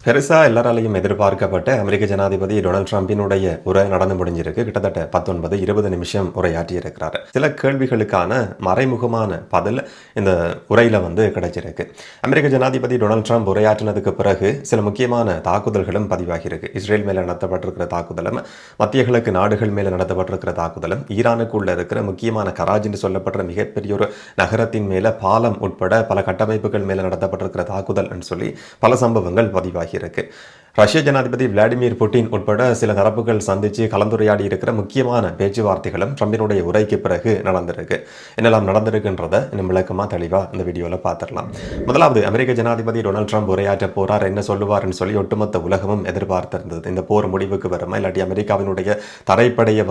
பெருசா எல்லாராலையும் எதிர்பார்க்கப்பட்ட அமெரிக்க ஜனாதிபதி டொனால்ட் ட்ரம்பினுடைய உரை நடந்து முடிஞ்சிருக்கு. கிட்டத்தட்ட 19-20 நிமிஷம் உரையாற்றியிருக்கிறார். சில கேள்விகளுக்கான மறைமுகமான பதில் இந்த உரையில கிடைச்சிருக்கு. அமெரிக்க ஜனாதிபதி டொனால்ட் ட்ரம்ப் உரையாற்றினதுக்கு பிறகு சில முக்கியமான தாக்குதல்களும் பதிவாகியிருக்கு. இஸ்ரேல் மேல நடத்தப்பட்டிருக்கிற தாக்குதலும், மத்திய கிழக்கு நாடுகள் மேல நடத்தப்பட்டிருக்கிற தாக்குதலும், ஈரானுக்குள்ள இருக்கிற முக்கியமான கராஜ் என்று சொல்லப்படுற மிகப்பெரிய ஒரு நகரத்தின் மேல பாலம் உட்பட பல கட்டமைப்புகள் மேல நடத்தப்பட்டிருக்கிற தாக்குதல் சொல்லி பல சம்பவங்கள் பதிவாகி இருக்கு. ரஷ்ய ஜனாதிபதி விளாடிமிர் புட்டின் உட்பட சில தரப்புகள் சந்திச்சு கலந்துரையாடி இருக்கிற முக்கியமான பேச்சுவார்த்தைகளும் ட்ரம்பினுடைய உரைக்கு பிறகு நடந்திருக்கு. என்னெல்லாம் நடந்திருக்குன்றதை இன்னும் விளக்கமா தெளிவா இந்த வீடியோல பார்த்துடலாம். முதலாவது, அமெரிக்க ஜனாதிபதி டொனால்ட் ட்ரம்ப் உரையாற்ற போறார், என்ன சொல்லுவார்னு சொல்லி ஒட்டுமொத்த உலகமும் எதிர்பார்த்திருந்தது. இந்த போர் முடிவுக்கு வருமா, இல்லாட்டி அமெரிக்காவினுடைய தரைப்படையை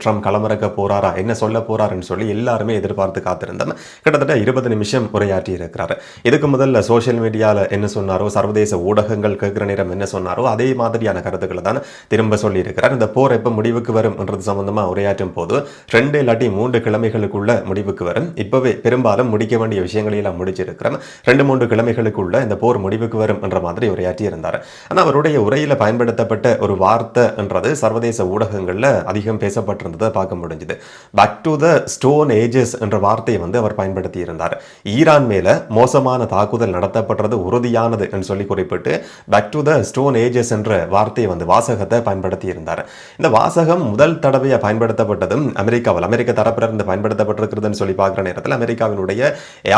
ட்ரம்ப் களமிறக்க போறாரா, என்ன சொல்ல போறாருன்னு சொல்லி எல்லாருமே எதிர்பார்த்து காத்திருந்தோம். கிட்டத்தட்ட 20 நிமிஷம் உரையாற்றி இருக்கிறார். இதுக்கு முதல்ல சோசியல் மீடியால என்ன சொன்னாரோ, சர்வதேச ஊடகங்கள் கேட்கிற நேரம் என்ன சொன்னாரோ அதே மாதிரியான கருத்துக்களை தான் திரும்ப சொல்லி இருக்கிறார். இந்த போர் எப்ப முடிவுக்கு வரும் என்றது சம்பந்தமா உரையாற்றும் போது 2 இல்லாட்டி 3 கிழமைகளுக்குள்ள முடிவுக்கு வரும். இப்பவே பெரும்பாலும் முடிக்க வேண்டிய விஷயங்களை எல்லாம் முடிச்சிருக்கிறோம். 2-3 கிழமைகளுக்குள்ள இந்த போர் முடிவுக்கு வரும் என்ற மாதிரி உரையாற்றி இருந்தார். ஆனா அவருடைய உரையில பயன்படுத்தப்பட்ட ஒரு வார்த்தை என்றது சர்வதேச ஊடகங்கள்ல அதிகம் பேசப்பட்டிருந்ததை பார்க்க முடிஞ்சது. Back to the stone ages என்ற வார்த்தையை அவர் பயன்படுத்தி இருந்தார். ஈரான் மேல மோசமான தாக்குதல் நடத்தப்பட்டது உறுதியானது என்று சொல்லி குறிப்பிட்டு back to the stone ages என்ற வார்த்தையை வாசகத்தை பயன்படுத்தி இருந்தார். இந்த வாசகம் முதல் தடவையாக பயன்படுத்தப்பட்டதும் அமெரிக்க தரப்பிலிருந்து பயன்படுத்தப்பட்டிருக்கிறதுன்னு சொல்லி பார்க்குற நேரத்தில் அமெரிக்காவினுடைய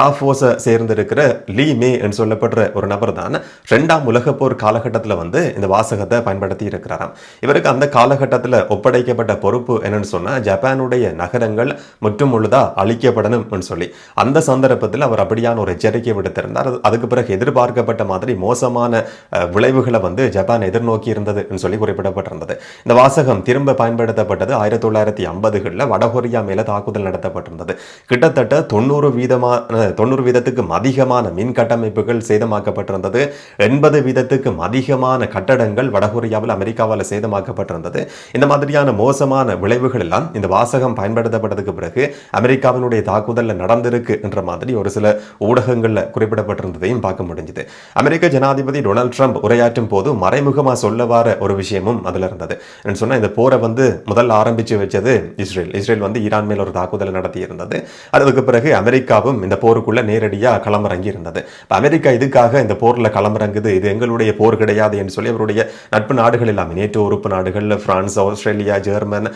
ஏர்ஃபோர்ஸை சேர்ந்திருக்கிற லீ மே என்று சொல்லப்படுற ஒரு நபர் தான் 2ஆம் உலகப் போர் காலகட்டத்தில் இந்த வாசகத்தை பயன்படுத்தி இருக்கிறாராம். இவருக்கு அந்த காலகட்டத்தில் ஒப்படைக்கப்பட்ட பொறுப்பு என்னன்னு சொன்னா ஜப்பானுடைய நகரங்கள் முற்றும் முழுதா அழிக்கப்படணும் சொல்லி அந்த சந்தர்ப்பத்தில் அவர் அப்படியான ஒரு எச்சரிக்கை விடுத்திருந்தார். அதுக்கு பிறகு எதிர்பார்க்கப்பட்ட மாதிரி மோசமான விளைவுகளை ஜப்பான் எதிர்நோக்கி இருந்தது சொல்லி குறிப்பிடப்பட்டிருந்தது. இந்த வாசகம் திரும்ப பயன்படுத்தப்பட்டது 1950களில் வடகொரியா மேல தாக்குதல் நடத்தப்பட்டிருந்தது. கிட்டத்தட்ட 90 வீதத்துக்கும் அதிகமான மின் கட்டமைப்புகள் சேதமாக்கப்பட்டிருந்தது. 80 வீதத்துக்கும் அதிகமான கட்டடங்கள் வடகொரியாவில் அமெரிக்காவால் சேதமாக்கப்பட்டிருந்தது. இந்த மாதிரியான மோசமான விளைவுகள் எல்லாம் இந்த வாசகம் பயன்படுத்தப்பட்டதுக்கு பிறகு அமெரிக்காவினுடைய தாக்குதல் நடந்திருக்கு என்ற மாதிரி ஒரு சில ஊடகங்கள்ல குறிப்பிடப்பட்டிருந்ததையும் பார்க்க முடிஞ்சது. அமெரிக்க ஜனாதிபதி டொனால்ட் ட்ரம்ப் உரையாற்றும் போது மறைமுகமா சொல்ல வர ஒரு விஷயமும் அதுல இருந்தது. சொன்னா இந்த போரை முதல்ல ஆரம்பிச்சு வச்சது இஸ்ரேல் ஈரான் மேல் ஒரு தாக்குதல் நடத்தி இருந்தது. அதுக்கு பிறகு அமெரிக்காவும் இந்த போருக்குள்ள நேரடியா களமிறங்கி இருந்தது. அமெரிக்கா இதுக்காக இந்த போர்ல களமிறங்குது, இது எங்களுடைய போர் கிடையாது என்று சொல்லி அவருடைய நட்பு நாடுகள் எல்லாமே, நேட்டோ உறுப்பு நாடுகள், பிரான்ஸ், ஆஸ்திரேலியா, ஜெர்மன்,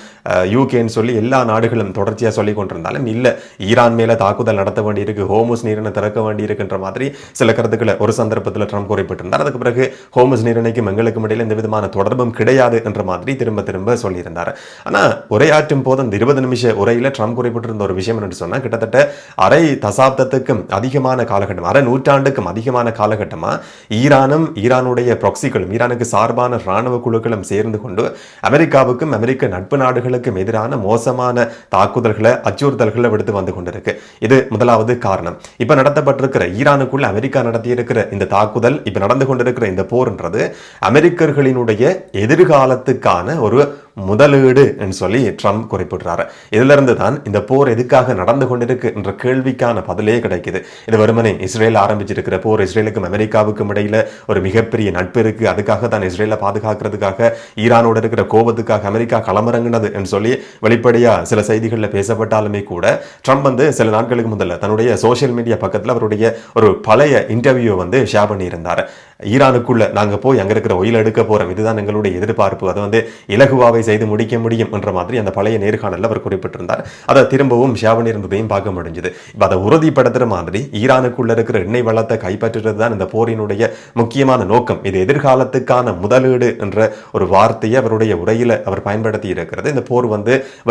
யூகேன்னு சொல்லி எல்லா நாடுகளும் தொடர்ச்சியா சொல்லி கொண்டிருந்தாலும் இல்ல, ஈரான் மேல தாக்குதல் நடத்த வேண்டியிருக்கு, ஹோமுஸ் நீரினை திறக்க வேண்டியிருக்கின்ற மாதிரி சில கருத்துக்களை ஒரு சந்தர்ப்பத்தில் ட்ரம்ப் குறிப்பிட்டிருந்தார். அதுக்கு பிறகு ஹோமுஸ் நீரிணைக்கும் எங்களுக்கும் இடையில் எந்த விதமான தொடர்பும் கிடையாது என்ற மாதிரி திரும்ப சொல்லியிருந்தார். ஆனா உரையாற்றும் போது அந்த 20 நிமிஷ உரையில ட்ரம்ப் குறிப்பிட்டிருந்த ஒரு விஷயம் என்று சொன்னா கிட்டத்தட்ட அரை தசாப்தத்துக்கும் அதிகமான காலகட்டம், அரை நூற்றாண்டுக்கும் அதிகமான காலகட்டமா ஈரானும் ஈரானுடைய ப்ராக்சிகளும் ஈரானுக்கு சார்பான ராணுவ குழுக்களும் சேர்ந்து கொண்டு அமெரிக்காவுக்கும் அமெரிக்க நட்பு நாடுகளுக்கும் எதிரான மோசமான தாக்குதல்களை அச்சுறுத்தல்களை விடுத்து வந்து கொண்டிருக்கு. இது முதலாவது காரணம். இப்ப நடத்தப்பட்டிருக்கிற ஈரானுக்குள்ள அமெரிக்கா நடத்தியிருக்கிற இந்த தாக்குதல், இப்ப நடந்து கொண்டிருக்கிற இந்த போர்ன்றது அமெரிக்கர்களினுடைய எதிர்காலத்துக்கான ஒரு முதலீடு என்று சொல்லி ட்ரம்ப் குறிப்பிடுறாரு. இதுல இருந்து தான் இந்த போர் எதுக்காக நடந்து கொண்டிருக்கு என்ற கேள்விக்கான பதிலே கிடைக்குது. இது வெறுமனே இஸ்ரேல் ஆரம்பிச்சிருக்கிற போர், இஸ்ரேலுக்கும் அமெரிக்காவுக்கும் இடையில ஒரு மிகப்பெரிய நட்பு இருக்கு, அதுக்காக தான் இஸ்ரேலை பாதுகாக்கிறதுக்காக ஈரானோட இருக்கிற கோபத்துக்காக அமெரிக்கா களமிறங்கினது என்று சொல்லி வெளிப்படையா சில செய்திகளில் பேசப்பட்டாலுமே கூட ட்ரம்ப் சில நாட்களுக்கு முதல்ல தன்னுடைய சோசியல் மீடியா பக்கத்தில் அவருடைய ஒரு பழைய இன்டர்வியூ ஷேர் பண்ணியிருந்தார். ஈரானுக்குள்ள நாங்க போய் அங்க இருக்கிற ஒயில் எடுக்க போறோம், இதுதான் எங்களுடைய எதிர்பார்ப்பு, அதை இலகுவாவை செய்து முடிக்க முடியும் என்ற மாதிரி அந்த பழைய நேர்காணல் அவர் குறிப்பிட்டிருந்தார். அதை திரும்பவும் ஷேர் பண்ணியிருந்ததையும் பார்க்க முடிஞ்சது. இப்ப அதை உறுதிப்படுத்துற மாதிரி ஈரானுக்குள்ள இருக்கிற எண்ணெய் வளத்தை கைப்பற்றுறது தான் இந்த போரினுடைய முக்கியமான நோக்கம், இது எதிர்காலத்துக்கான முதலீடு என்ற ஒரு வார்த்தையை அவருடைய உரையில அவர் பயன்படுத்தி இருக்கிறது. இந்த போர்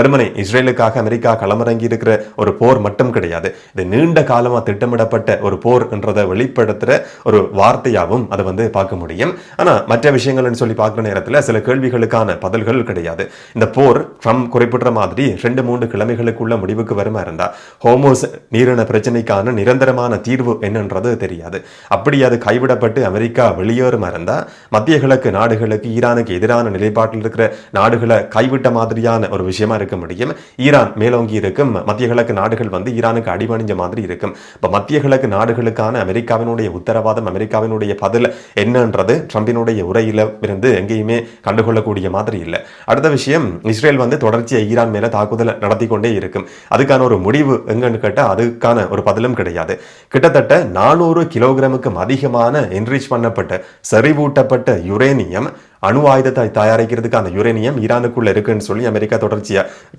வெறுமனே இஸ்ரேலுக்காக அமெரிக்கா களமிறங்கி இருக்கிற ஒரு போர் மட்டும் கிடையாது, இது நீண்ட காலமா திட்டமிடப்பட்ட ஒரு போர் என்றதை வெளிப்படுத்துற ஒரு வார்த்தையாகவும் அதை பார்க்க முடியும். ஆனா மற்ற விஷயங்கள் சொல்லி பார்க்கிற நேரத்தில் சில கேள்விகளுக்கான பதில்கள் கிடைக்கும். கிடையாது. இந்த போர் ட்ரம்ப் குறிப்பிட்ட மாதிரி 2-3 கிழமைகளுக்குள்ள முடிவுக்கு வருமா இருந்தா ஹோமோஸ் நீரின பிரச்சனைக்கான நிரந்தரமான தீர்வு என்னன்றது தெரியாது. அப்படி அது கைவிடப்பட்டு அமெரிக்கா வெளியேறுமா இருந்தா மத்திய கிழக்கு நாடுகளுக்கு ஈரானுக்கு எதிரான நிலைப்பாட்டில் இருக்கிற நாடுகளை கைவிட்ட மாதிரியான ஒரு விஷயமா இருக்க முடியும். ஈரான் மேலோங்கி இருக்கும், மத்திய கிழக்கு நாடுகள் வந்து ஈரானுக்கு அடிபணிஞ்ச மாதிரி இருக்கும். இப்ப மத்திய கிழக்கு நாடுகளுக்கான அமெரிக்காவினுடைய உத்தரவாதம், அமெரிக்காவினுடைய பதில் என்னன்றது ட்ரம்பினுடைய உரையில இருந்து எங்கேயுமே கண்டுகொள்ளக்கூடிய மாதிரி இல்லை. அடுத்த விஷயம், இஸ்ரேல் வந்து தொடர்ச்சியா ஈரான் மேல தாக்குதல் நடத்தி கொண்டே இருக்கும். அதுக்கான ஒரு முடிவு எங்கன்னு கேட்டா அதுக்கான ஒரு பதிலும் கிடையாது. கிட்டத்தட்ட 400 கிலோகிராமுக்கும் அதிகமான என்ரிச் பண்ணப்பட்ட செறிவூட்டப்பட்ட யுரேனியம், அணு ஆயுதத்தை தயாரிக்கிறதுக்கு அந்த யுரேனியம் ஈரானுக்குள்ள இருக்குன்னு சொல்லி அமெரிக்கா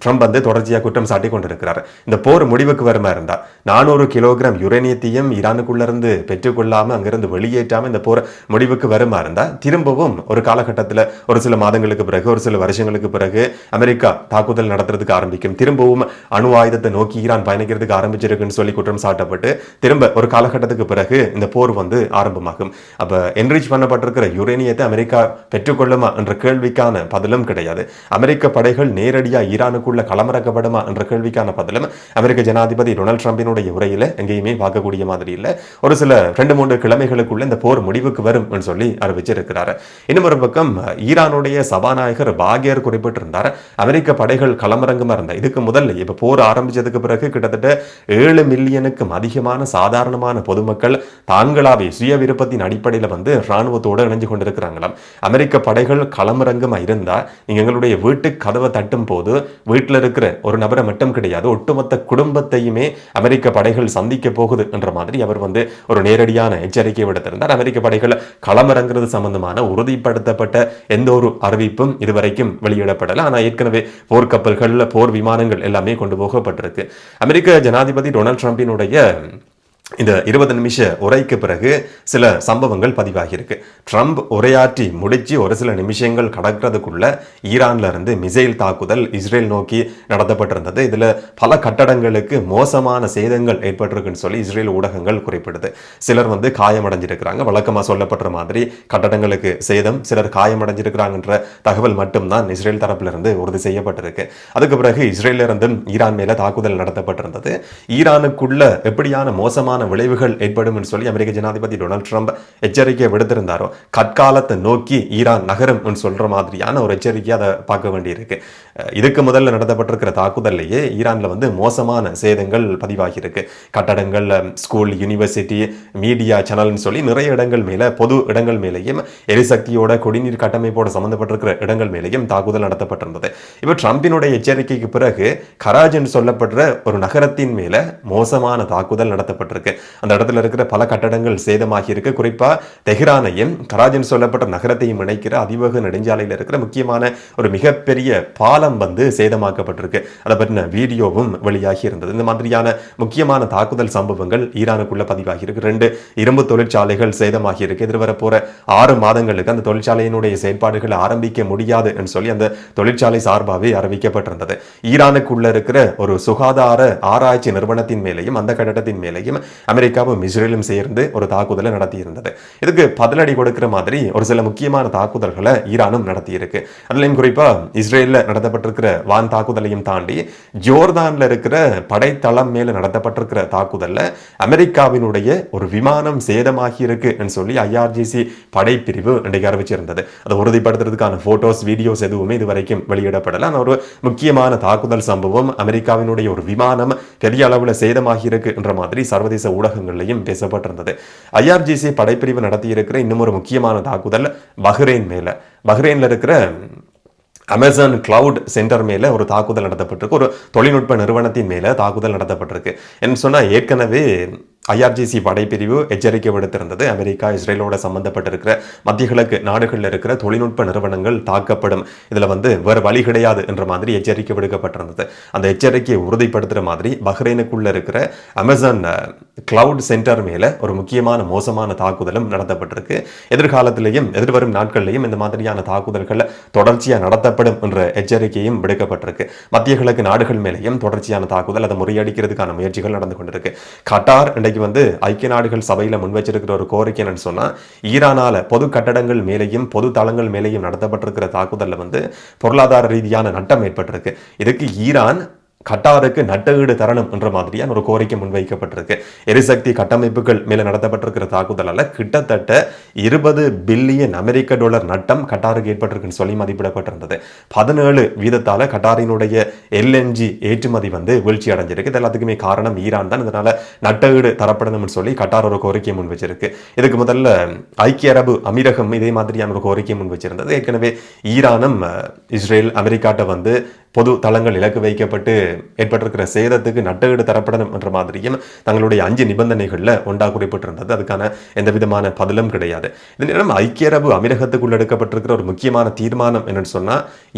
ட்ரம்ப் வந்து தொடர்ச்சியா குற்றம் சாட்டி கொண்டிருக்கிறார். இந்த போர் முடிவுக்கு வருமா இருந்தா 400 கிலோகிராம் யுரேனியத்தையும் ஈரானுக்குள்ள இருந்து பெற்றுக்கொள்ளாம அங்கிருந்து வெளியேற்றாம இந்த போர் முடிவுக்கு வருமா இருந்தா திரும்பவும் ஒரு காலகட்டத்தில் ஒரு சில மாதங்களுக்கு பிறகு, ஒரு சில வருஷங்களுக்கு பிறகு அமெரிக்கா தாக்குதல் நடத்துறதுக்கு ஆரம்பிக்கும். திரும்பவும் அணு ஆயுதத்தை நோக்கி ஈரான் பயணிக்கிறதுக்கு ஆரம்பிச்சிருக்குன்னு சொல்லி குற்றம் சாட்டப்பட்டு திரும்ப ஒரு காலகட்டத்துக்கு பிறகு இந்த போர் வந்து ஆரம்பமாகும். அப்ப என்ரிச் பண்ணப்பட்டிருக்கிற யுரேனியத்தை அமெரிக்கா பெற்றுக்கொள்ளுமா என்ற கேள்விக்கான பதிலும் கிடையாது. அமெரிக்க படைகள் நேரடியா ஈரானுக்குள்ள களமிறக்கப்படுமா என்ற கேள்விக்கான பதிலும் அமெரிக்க ஜனாதிபதி டொனால்ட் ட்ரம்பினுடைய உரையில எங்கேயுமே பார்க்கக்கூடிய மாதிரி இல்லை. ஒரு சில 2-3 கிழமைகளுக்குள்ள இந்த போர் முடிவுக்கு வரும் சொல்லி அறிவிச்சிருக்கிறார். இன்னும் ஒரு பக்கம் ஈரானுடைய சபாநாயகர் பாகேர் குறிப்பிட்டிருந்தார், அமெரிக்க படைகள் களமிறங்குமா இருந்தார். இதுக்கு முதல்ல இப்ப போர் ஆரம்பிச்சதுக்கு பிறகு கிட்டத்தட்ட 7 மில்லியனுக்கும் அதிகமான சாதாரணமான பொதுமக்கள் தாங்களாவே சுய விருப்பத்தின் அடிப்படையில் வந்து ராணுவத்தோடு இணைஞ்சு கொண்டிருக்கிறாங்களாம். அமெரிக்க படைகள் களமிறங்குமா இருந்தா நீங்க எங்களுடைய வீட்டுக்கு கதவை தட்டும் போது வீட்டில் இருக்கிற ஒரு நபரை மட்டும் கிடையாது, ஒட்டுமொத்த குடும்பத்தையுமே அமெரிக்க படைகள் சந்திக்க போகுது என்ற மாதிரி அவர் வந்து ஒரு நேரடியான எச்சரிக்கை விடுத்திருந்தார். அமெரிக்க படைகள் களமிறங்குறது சம்பந்தமான உறுதிப்படுத்தப்பட்ட எந்த ஒரு அறிவிப்பும் இதுவரைக்கும் வெளியிடப்படல. ஆனா ஏற்கனவே போர்க்கப்பல்கள், போர் விமானங்கள் எல்லாமே கொண்டு போகப்பட்டிருக்கு. அமெரிக்க ஜனாதிபதி டொனால்ட் ட்ரம்பினுடைய இந்த 20 நிமிஷ உரைக்கு பிறகு சில சம்பவங்கள் பதிவாகியிருக்கு. ட்ரம்ப் உரையாற்றி முடிச்சு ஒரு சில நிமிஷங்கள் கடக்கிறதுக்குள்ள ஈரான்ல இருந்து மிசைல் தாக்குதல் இஸ்ரேல் நோக்கி நடத்தப்பட்டிருந்தது. இதுல பல கட்டடங்களுக்கு மோசமான சேதங்கள் ஏற்பட்டிருக்குன்னு சொல்லி இஸ்ரேல் ஊடகங்கள் குறிப்பிடுது. சிலர் வந்து காயமடைஞ்சிருக்கிறாங்க. வழக்கமா சொல்லப்படுற மாதிரி கட்டடங்களுக்கு சேதம், சிலர் காயமடைஞ்சிருக்கிறாங்கன்ற தகவல் மட்டும்தான் இஸ்ரேல் தரப்புல இருந்து உறுதி செய்யப்பட்டிருக்கு. அதுக்கு பிறகு இஸ்ரேல இருந்து ஈரான் மேல தாக்குதல் நடத்தப்பட்டிருந்தது. ஈரானுக்குள்ள எப்படியான மோசமான விளைவுகள் ஏற்படும் சொல்லி அமெரிக்க ஜனாதிபதி டொனால்ட் ட்ரம்ப் எச்சரிக்கை விடுத்திருந்தாரோ கற்காலத்தை நோக்கி ஈரான் நகரம் சொல்ற மாதிரியான ஒரு எச்சரிக்கையை அதை பார்க்க வேண்டியிருக்கு. இதுக்கு முதல்ல நடத்தப்பட்டிருக்கிற தாக்குதல்லையே ஈரான்ல வந்து மோசமான சேதங்கள் பதிவாகி இருக்கு. கட்டடங்கள், ஸ்கூல், யூனிவர்சிட்டி, மீடியா சேனல்னு சொல்லி நிறைய இடங்கள் மேல, பொது இடங்கள் மேலேயும் எரிசக்தியோட குடிநீர் கட்டமைப்போட சம்பந்தப்பட்டிருக்கிற இடங்கள் மேலேயும் தாக்குதல் நடத்தப்பட்டிருந்தது. இப்ப ட்ரம்பினுடைய எச்சரிக்கைக்கு பிறகு கராஜ் சொல்லப்படுற ஒரு நகரத்தின் மேல மோசமான தாக்குதல் நடத்தப்பட்டிருக்கு. அந்த இடத்துல இருக்கிற பல கட்டடங்கள் சேதமாகி இருக்கு. குறிப்பா தெஹ்ரானையும் கராஜின் சொல்லப்பட்ட நகரத்தையும் இணைக்கிற அதிவேக நெடுஞ்சாலையில் இருக்கிற முக்கியமான ஒரு மிகப்பெரிய பாலம் வந்து சேதமாக்கப்பட்டிருக்கு. அதை பற்றின வீடியோவும் வெளியாகி இருந்தது. இந்த மாதிரியான முக்கியமான தாக்குதல் சம்பவங்கள் ஈரானுக்குள்ள பதிவாகி இருக்கு. 2 இரும்பு தொழிற்சாலைகள் சேதமாகி இருக்கு. எதிர்வர போற 6 மாதங்களுக்கு அந்த தொழிற்சாலையினுடைய செயல்பாடுகளை ஆரம்பிக்க முடியாது என்று சொல்லி அந்த தொழிற்சாலை சார்பாகவே அறிவிக்கப்பட்டிருந்தது. ஈரானுக்குள்ள இருக்கிற ஒரு சுகாதார ஆராய்ச்சி நிறுவனத்தின் மேலேயும் அந்த கட்டடத்தின் மேலேயும் அமெரிக்காவும் இஸ்ரேலும் சேர்ந்து ஒரு தாக்குதலை நடத்தி இருந்தது. இதுக்கு பதிலடி கொடுக்கிற மாதிரி ஒரு சில முக்கியமான தாக்குதல்களை ஈரானும் நடத்தி இருக்கு. அதுலயும் குறிப்பா இஸ்ரேல்ல நடத்தப்பட்டிருக்கிற வான் தாக்குதலையும் தாண்டி ஜோர்தான்ல இருக்கிற படைத்தளம் மேல நடத்தப்பட்டிருக்கிற தாக்குதல்ல அமெரிக்காவினுடைய ஒரு விமானம் சேதமாகி இருக்கு சொல்லி IRGC படைப்பிரிவு இன்றைக்கு அறிவிச்சிருந்தது. அதை உறுதிப்படுத்துறதுக்கான போட்டோஸ், வீடியோஸ் எதுவுமே இதுவரைக்கும் வெளியிடப்படல. ஒரு முக்கியமான தாக்குதல் சம்பவம், அமெரிக்காவினுடைய ஒரு விமானம் பெரிய அளவில் சேதமாகி இருக்கு என்ற மாதிரி சர்வதேச ஊடகங்களையும் பேசப்பட்டிருந்தது. IRGC படைப்பிரிவு நடத்தி இருக்கிற இன்னும் ஒரு முக்கியமான தாக்குதல் பஹ்ரைன் மேல, பஹ்ரைன்ல இருக்கிற அமேசான் கிளவுட் சென்டர் மேல ஒரு தாக்குதல் நடத்தப்பட்டிருக்கு. ஒரு தொழில்நுட்ப நிறுவனத்தின் மேல தாக்குதல் நடத்தப்பட்டிருக்கு என்று சொன்னா ஏற்கனவே IRGC படைப்பிரிவு எச்சரிக்கை விடுத்திருந்தது. அமெரிக்கா, இஸ்ரேலோட சம்பந்தப்பட்டிருக்கிற மத்திய கிழக்கு நாடுகளில் இருக்கிற தொழில்நுட்ப நிறுவனங்கள் தாக்கப்படும், இதுல வந்து வேற வழி கிடையாது என்ற மாதிரி எச்சரிக்கை விடுக்கப்பட்டிருந்தது. அந்த எச்சரிக்கையை உறுதிப்படுத்துற மாதிரி பஹ்ரைனுக்குள்ள இருக்கிற அமேசான் கிளவுட் சென்டர் மேல ஒரு முக்கியமான மோசமான தாக்குதலும் நடத்தப்பட்டிருக்கு. எதிர்காலத்திலையும் எதிர்வரும் நாட்களிலையும் இந்த மாதிரியான தாக்குதல்கள் தொடர்ச்சியா நடத்தப்படும் என்ற எச்சரிக்கையும் விடுக்கப்பட்டிருக்கு. மத்திய கிழக்கு நாடுகள் மேலேயும் தொடர்ச்சியான தாக்குதல், அதை முறியடிக்கிறதுக்கான முயற்சிகள் நடந்து கொண்டிருக்கு. கட்டார் இன்றைக்கு வந்து ஐக்கிய நாடுகள் சபையில் முன்வச்சிருக்கிற ஒரு கோரிக்கை என்னன்னு சொன்னா, ஈரானால பொது கட்டடங்கள் மேலேயும் பொது தளங்கள் மேலேயும் நடத்தப்பட்டிருக்கிற தாக்குதல்ல வந்து பொருளாதார ரீதியான நட்டம் ஏற்பட்டிருக்கு. இதுக்கு ஈரான் கட்டாருக்கு நட்டஈடு தரணும் என்ற மாதிரியான ஒரு கோரிக்கை முன்வைக்கப்பட்டிருக்கு. எரிசக்தி கட்டமைப்புகள் மேல நடத்தப்பட்டிருக்கிற தாக்குதலால கிட்டத்தட்ட 20 பில்லியன் அமெரிக்க டாலர் நட்டம் கட்டாருக்கு ஏற்பட்டிருக்குன்னு சொல்லி மதிப்பிடப்பட்டிருந்தது. 17% கட்டாரினுடைய LNG ஏற்றுமதி வந்து வீழ்ச்சி அடைஞ்சிருக்கு. இது எல்லாத்துக்குமே காரணம் ஈரான் தான். இதனால நட்டஈடு தரப்படணும்னு சொல்லி கட்டார் ஒரு கோரிக்கை முன் வச்சிருக்கு. இதுக்கு முதல்ல ஐக்கிய அரபு அமீரகம் இதே மாதிரியான ஒரு கோரிக்கை முன் வச்சிருந்தது. ஏற்கனவே ஈரானும் இஸ்ரேல் அமெரிக்காட்ட வந்து பொது தளங்கள் இலக்கு வைக்கப்பட்டு ஏற்பட்டிருக்கிற சேதத்துக்கு நட்டஈடு தரப்படணும் என்ற மாதிரியும் தங்களுடைய 5 நிபந்தனைகள்ல ஒன்றா குறிப்பிட்டிருந்தது. அதுக்கான எந்த விதமான பதிலும் கிடையாது. இந்த நேரம் ஐக்கிய அரபு அமீரகத்துக்குள்ள எடுக்கப்பட்டிருக்கிற ஒரு முக்கியமான தீர்மானம் என்னன்னு சொன்னா,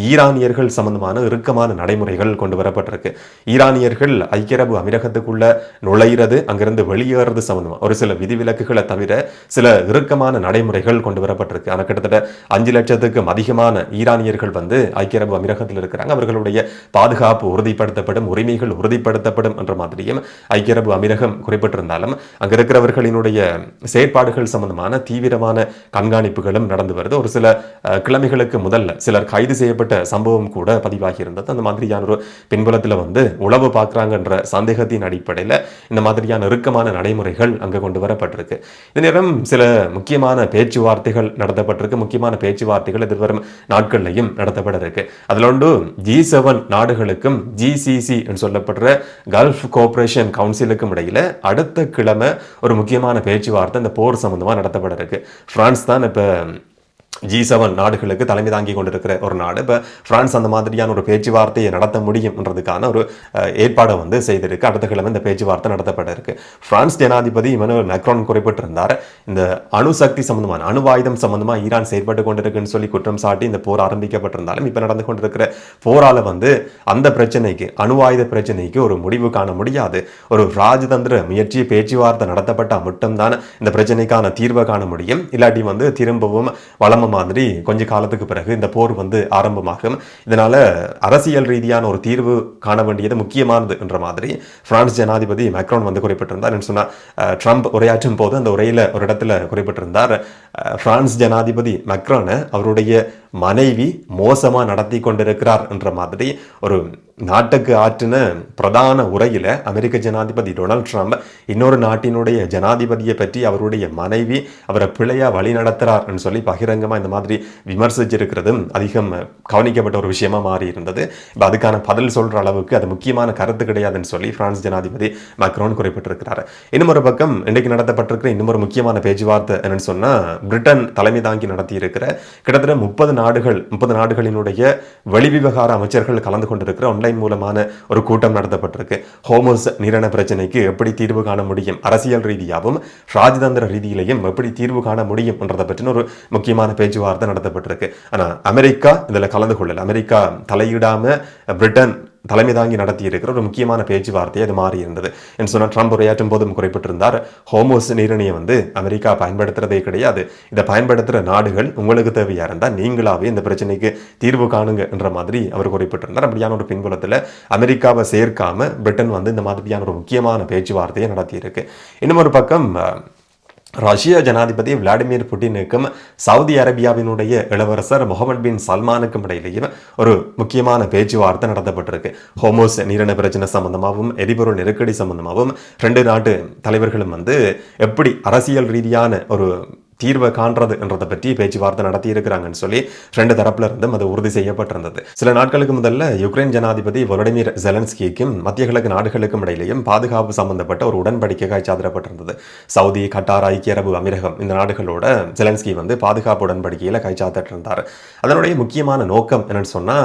ஈரானியர்கள் சம்பந்தமான இறுக்கமான நடைமுறைகள் கொண்டு வரப்பட்டிருக்கு. ஈரானியர்கள் ஐக்கிய அரபு அமீரகத்துக்குள்ள நுழையிறது, அங்கிருந்து வெளியேறது சம்பந்தமா ஒரு சில விதிவிலக்குகளை தவிர சில இறுக்கமான நடைமுறைகள் கொண்டு வரப்பட்டிருக்கு. ஆனால் கிட்டத்தட்ட 5 லட்சத்துக்கும் அதிகமான ஈரானியர்கள் வந்து ஐக்கிய அரபு அமீரகத்தில் இருக்கிறாங்க. அவர்களுடைய பாதுகாப்பு உறுதிப்படுத்தப்படும், உரிமைகள் உறுதிப்படுத்தப்படும் என்ற மாதிரியும் ஐக்கிய அரபு அமீரகம் குறிப்பிட்டிருந்தாலும் அங்க இருக்கிறவர்களினுடைய செயற்பாடுகள் சம்பந்தமான தீவிரமான கண்காணிப்புகளும் நடந்து வருது. ஒரு சில கிழமைகளுக்கு முதல்ல சிலர் கைது செய்யப்பட்ட சம்பவம் கூட பதிவாகி இருந்தது. அந்த மாதிரியான ஒரு பின்புலத்தில் வந்து உளவு பார்க்கிறாங்கன்ற சந்தேகத்தின் அடிப்படையில் இந்த மாதிரியான இறுக்கமான நடைமுறைகள் அங்கு கொண்டு வரப்பட்டிருக்கு. இந்த நேரம் சில முக்கியமான பேச்சுவார்த்தைகள் நடத்தப்பட்டிருக்கு. முக்கியமான பேச்சுவார்த்தைகள் எதிர்வரும் நாட்கள்லையும் நடத்தப்பட இருக்கு. அதில் ஒன்று G7 நாடுகளுக்கும் GCC என்று சொல்லப்படுற கல்ஃப் கோஆபரேஷன் கவுன்சிலுக்கும் இடையில அடுத்த கிழமை ஒரு முக்கியமான பேச்சுவார்த்தை இந்த போர் சம்பந்தமா நடத்தப்பட இருக்கு. பிரான்ஸ் தான் இப்ப G7 நாடுகளுக்கு தலைமை தாங்கி கொண்டிருக்கிற ஒரு நாடு. இப்போ பிரான்ஸ் அந்த மாதிரியான ஒரு பேச்சுவார்த்தையை நடத்த முடியும்ன்றதுக்கான ஒரு ஏற்பாடை வந்து செய்திருக்கு. அடுத்த கிழமை இந்த பேச்சுவார்த்தை நடத்தப்பட இருக்கு. பிரான்ஸ் ஜனாதிபதி இமானுவேல் மேக்ரான் குறிப்பிட்டிருந்தார், இந்த அணுசக்தி சம்பந்தமான அணுவாயுதம் சம்பந்தமா ஈரான் செயல்பட்டு கொண்டிருக்குன்னு சொல்லி குற்றம் சாட்டி இந்த போர் ஆரம்பிக்கப்பட்டிருந்தாலும் இப்ப நடந்து கொண்டிருக்கிற போரால வந்து அந்த பிரச்சனைக்கு, அணுவாயுத பிரச்சனைக்கு ஒரு முடிவு காண முடியாது. ஒரு ராஜதந்திர முயற்சி பேச்சுவார்த்தை நடத்தப்பட்ட மட்டும்தான் இந்த பிரச்சனைக்கான தீர்வை காண முடியும். இல்லாட்டி வந்து திரும்பவும் வளம் மாதிரி கொஞ்ச காலத்துக்கு பிறகு இந்த போர் வந்து ஆரம்பமாகும். இதனால அரசியல் ரீதியான ஒரு தீர்வு காண வேண்டியது முக்கியமானது என்ற மாதிரி பிரான்ஸ் ஜனாதிபதி மேக்ரான் வந்து குறிப்பிட்டிருந்தார். சொன்னா ட்ரம்ப் உரையாற்றும் போது அந்த உரையில ஒரு இடத்துல குறிப்பிட்டிருந்தார், பிரான்ஸ் ஜனாதிபதி மேக்ரானை அவருடைய மனைவி மோசமா நடத்தி கொண்டிருக்கிறார் என்ற மாதிரி ஒரு நாட்டுக்கு ஆற்றின பிரதான உரையில அமெரிக்க ஜனாதிபதி டொனால்ட் ட்ரம்ப் இன்னொரு நாட்டினுடைய ஜனாதிபதியை பற்றி அவருடைய மனைவி அவரை பிழையா வழி நடத்துறார் சொல்லி பகிரங்கமா இந்த மாதிரி விமர்சிச்சிருக்கிறதும் அதிகம் கவனிக்கப்பட்ட ஒரு விஷயமா மாறி இருந்தது. இப்போ அதுக்கான பதில் சொல்ற அளவுக்கு அது முக்கியமான கருத்து கிடையாதுன்னு சொல்லி பிரான்ஸ் ஜனாதிபதி மேக்ரான் குறிப்பிட்டிருக்கிறார். இன்னும் ஒரு பக்கம் இன்றைக்கு நடத்தப்பட்டிருக்கிற இன்னும் ஒரு முக்கியமான பேச்சுவார்த்தை என்னன்னு சொன்னா, பிரிட்டன் தலைமை தாங்கி நடத்தி இருக்கிற கிட்டத்தட்ட 30 நாடுகளினுடைய வெளிவிவகார அமைச்சர்கள் கலந்து கொண்டிருக்கிற ஆன்லைன் மூலமான ஒரு கூட்டம் நடத்தப்பட்டிருக்கு. ஹோமோஸ் நீரிண பிரச்சனைக்கு எப்படி தீர்வு காண முடியும், அரசியல் ரீதியாகவும் ராஜதந்திர ரீதியிலையும் எப்படி தீர்வு காண முடியும் என்றதை பற்றின ஒரு முக்கியமான பேச்சுவார்த்தை நடத்தப்பட்டிருக்கு. ஆனா அமெரிக்கா இதுல கலந்து கொள்ளல. அமெரிக்கா தலையிடாம பிரிட்டன் தலைமை தாங்கி நடத்தி இருக்கிற ஒரு முக்கியமான பேச்சுவார்த்தையை அது மாறி இருந்தது என்று சொன்னால், ட்ரம்ப் உரையாற்றும் போதும் குறிப்பிட்டிருந்தார், ஹோமோஸ் நீரிணையை வந்து அமெரிக்கா பயன்படுத்துறதே கிடையாது. இதை பயன்படுத்துகிற நாடுகள் உங்களுக்கு தேவையா இருந்தால் நீங்களாவே இந்த பிரச்சனைக்கு தீர்வு காணுங்க என்ற மாதிரி அவர் குறிப்பிட்டிருந்தார். அப்படியான ஒரு பின்புலத்தில் அமெரிக்காவை சேர்க்காம பிரிட்டன் வந்து இந்த மாதிரியான ஒரு முக்கியமான பேச்சுவார்த்தையை நடத்தி இருக்கு. இன்னும் ஒரு பக்கம் ரஷ்ய ஜனாதிபதி விளாடிமிர் புட்டினுக்கும் சவுதி அரேபியாவினுடைய இளவரசர் முகமது பின் சல்மானுக்கும் இடையிலேயும் ஒரு முக்கியமான பேச்சுவார்த்தை நடத்தப்பட்டிருக்கு. ஹோமோஸ் நீரிண பிரச்சனை சம்பந்தமாகவும் எரிபொருள் நெருக்கடி சம்பந்தமாகவும் 2 நாட்டு தலைவர்களும் வந்து எப்படி அரசியல் ரீதியான ஒரு தீர்வை காண்றது என்றதை பற்றி பேச்சுவார்த்தை நடத்தி இருக்கிறாங்கன்னு சொல்லி 2 தரப்புல இருந்தும் அது உறுதி செய்யப்பட்டிருந்தது. சில நாட்களுக்கு முதல்ல யுக்ரைன் ஜனாதிபதி வோலடிமிர் ஜெலன்ஸ்கிக்கும் மத்திய கிழக்கு நாடுகளுக்கும் இடையிலேயும் பாதுகாப்பு சம்பந்தப்பட்ட ஒரு உடன்படிக்கை கைச்சாத்திடப்பட்டிருந்தது. சவுதி, கட்டார், ஐக்கிய அரபு அமீரகம் இந்த நாடுகளோட ஜெலன்ஸ்கி வந்து பாதுகாப்பு உடன்படிக்கையில கைச்சாத்திட்டிருந்தார். அதனுடைய முக்கியமான நோக்கம் என்னன்னு சொன்னா,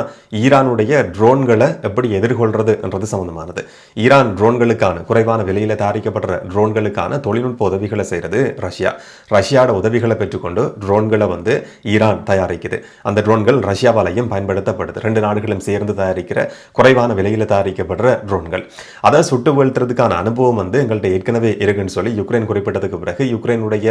ஈரானுடைய ட்ரோன்களை எப்படி எதிர்கொள்றது என்றது சம்பந்தமானது. ஈரான் ட்ரோன்களுக்கான குறைவான விலையில தயாரிக்கப்படுற ட்ரோன்களுக்கான தொழில்நுட்ப உதவிகளை செய்யறது ரஷ்யாவோட உதவிகளை பெற்றுக்கொண்டு ட்ரோன்களை வந்து ஈரான் தயாரிக்குது. அந்த ட்ரோன்கள் ரஷ்யாவாலையும் பயன்படுத்தப்படுது. 2 நாடுகளும் சேர்ந்து தயாரிக்கிற குறைவான விலையில் தயாரிக்கப்படுற ட்ரோன்கள். அதை சுட்டு வீழ்த்துறதுக்கான அனுபவம் வந்து எங்கள்கிட்ட ஏற்கனவே இருக்குன்னு சொல்லி யுக்ரைன் குறிப்பிட்டதுக்கு பிறகு யுக்ரைனுடைய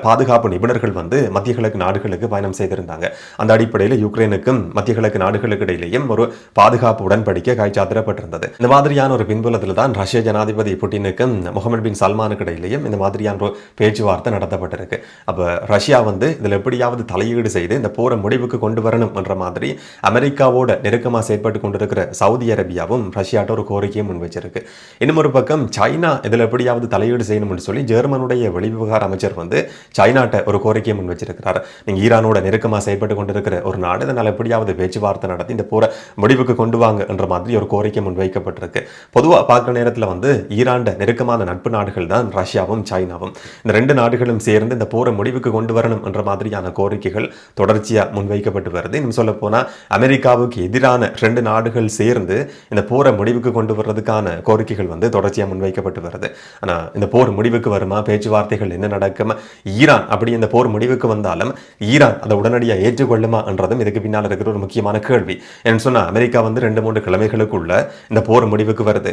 பாதுகாப்பு நிபுணர்கள் வந்து மத்திய கிழக்கு நாடுகளுக்கு பயணம் செய்திருந்தாங்க. அந்த அடிப்படையில் யுக்ரைனுக்கும் மத்திய கிழக்கு நாடுகளுக்கு இடையிலேயும் ஒரு பாதுகாப்பு உடன்படிக்கை கைச்சாத்திடப்பட்டிருந்தது. இந்த மாதிரியான ஒரு பின்புலத்தில் தான் ரஷ்ய ஜனாதிபதி புட்டினுக்கும் முகமது பின் சல்மானுக்கு இடையிலேயும் இந்த மாதிரியான ஒரு பேச்சுவார்த்தை நடத்தப்பட்டிருக்கு. அப்போ ரஷ்யா வந்து இதில் எப்படியாவது தலையீடு செய்து இந்த போரை முடிவுக்கு கொண்டு வரணும் என்ற மாதிரி அமெரிக்காவோட நெருக்கமாக செயற்பட்டு கொண்டிருக்கிற சவுதி அரேபியாவும் ரஷ்யாட்ட ஒரு கோரிக்கையை முன் வச்சிருக்கு. இன்னும் ஒரு பக்கம் சைனா இதில் எப்படியாவது தலையீடு செய்யணும்னு சொல்லி ஜெர்மனுடைய வெளிவிவகார அமைச்சர் வந்து சைனாட்ட ஒரு கோரிக்கையை முன் வச்சிருக்கிறார். நீங்கள் ஈரானோட நெருக்கமாக செயற்பட்டு கொண்டிருக்கிற ஒரு நாடு, இதனால் எப்படியாவது பேச்சுவார்த்தை நடத்தி இந்த போரை முடிவுக்கு கொண்டு வாங்க என்ற மாதிரி ஒரு கோரிக்கை முன்வைக்கப்பட்டிருக்கு. பொதுவாக பார்க்குற நேரத்தில் வந்து ஈரான் நெருக்கமான நட்பு நாடுகள் தான் ரஷ்யாவும் சைனாவும். இந்த 2 நாடுகளும் சேர்ந்து இந்த போரை முடிவுக்கு கொண்டு வரணும் என்ற மாதிரியான கோரிக்கைகள் தொடர்ச்சியாக முன்வைக்கப்பட்டு வருது. இன்னும் சொல்ல போனால் அமெரிக்காவுக்கு எதிரான 2 நாடுகள் சேர்ந்து இந்த போரை முடிவுக்கு கொண்டு வர்றதுக்கான கோரிக்கைகள் வந்து தொடர்ச்சியாக முன்வைக்கப்பட்டு வருது. ஆனால் இந்த போர் முடிவுக்கு வருமா, பேச்சுவார்த்தைகள் என்ன நடக்கும், ஈரான் அப்படி இந்த போர் முடிவுக்கு வந்தாலும் ஈரான் அதை உடனடியாக ஏற்றுக்கொள்ளுமா என்றதும் இதுக்கு பின்னால் இருக்கிற ஒரு முக்கியமான கேள்வி. என்ன சொன்னால் அமெரிக்கா வந்து 2-3 கிழமைகளுக்குள்ள இந்த போர் முடிவுக்கு வருது.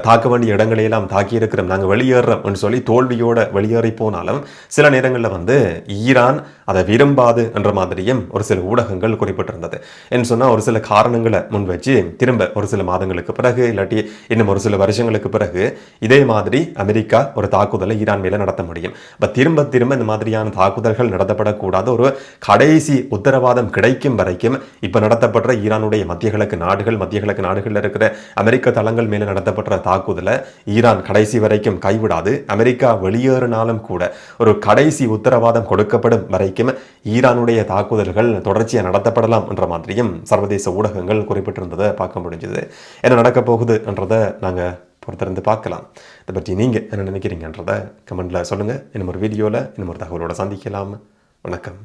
தாக்க வேண்டிய இடங்களையெல்லாம் தாக்கி இருக்கிறோம், நாங்கள் வெளியேறோம் சொல்லி தோல்வியோட வெளியேறி போனாலும் சில நேரங்களில் வந்து ஈரான் அதை விரும்பாது என்ற மாதிரியும் ஒரு சில ஊடகங்கள் குறிப்பிட்டிருந்தது. என்ன சொன்னால் ஒரு சில காரணங்களை முன் வச்சு திரும்ப ஒரு சில மாதங்களுக்கு பிறகு இல்லாட்டி இன்னும் ஒரு சில வருஷங்களுக்கு பிறகு இதே மாதிரி அமெரிக்கா ஒரு தாக்குதலை ஈரான் மேலே நடத்த முடியும். இப்போ திரும்ப திரும்ப இந்த மாதிரியான தாக்குதல்கள் நடத்தப்படக்கூடாத ஒரு கடைசி உத்தரவாதம் கிடைக்கும் வரைக்கும் இப்போ நடத்தப்படுற ஈரானுடைய மத்திய கிழக்கு நாடுகளில் இருக்கிற அமெரிக்க தளங்கள் மேலே நடத்தப்படுற தாக்குதலை ஈரான் கடைசி வரைக்கும் கைவிடாது. அமெரிக்கா வெளியேறினாலும் கூட ஒரு கடைசி உத்தரவாதம் கொடுக்கப்படும் வரைக்கும் ஈரானுடைய தாக்குதல்கள் தொடர்ச்சியாக நடத்தப்படலாம் என்ற மாதிரியும் சர்வதேச ஊடகங்கள் குறிப்பிட்டிருந்ததை பார்க்க முடிஞ்சது. என்ன நடக்க போகுது என்றதை நாங்கள் பொறுத்திருந்து பார்க்கலாம். இதை பற்றி நீங்கள் என்ன நினைக்கிறீங்கன்றதை கமெண்ட்ல சொல்லுங்கள். இன்னும் ஒரு வீடியோவில் இன்னும் ஒரு தகவலோட சந்திக்கலாம். வணக்கம்.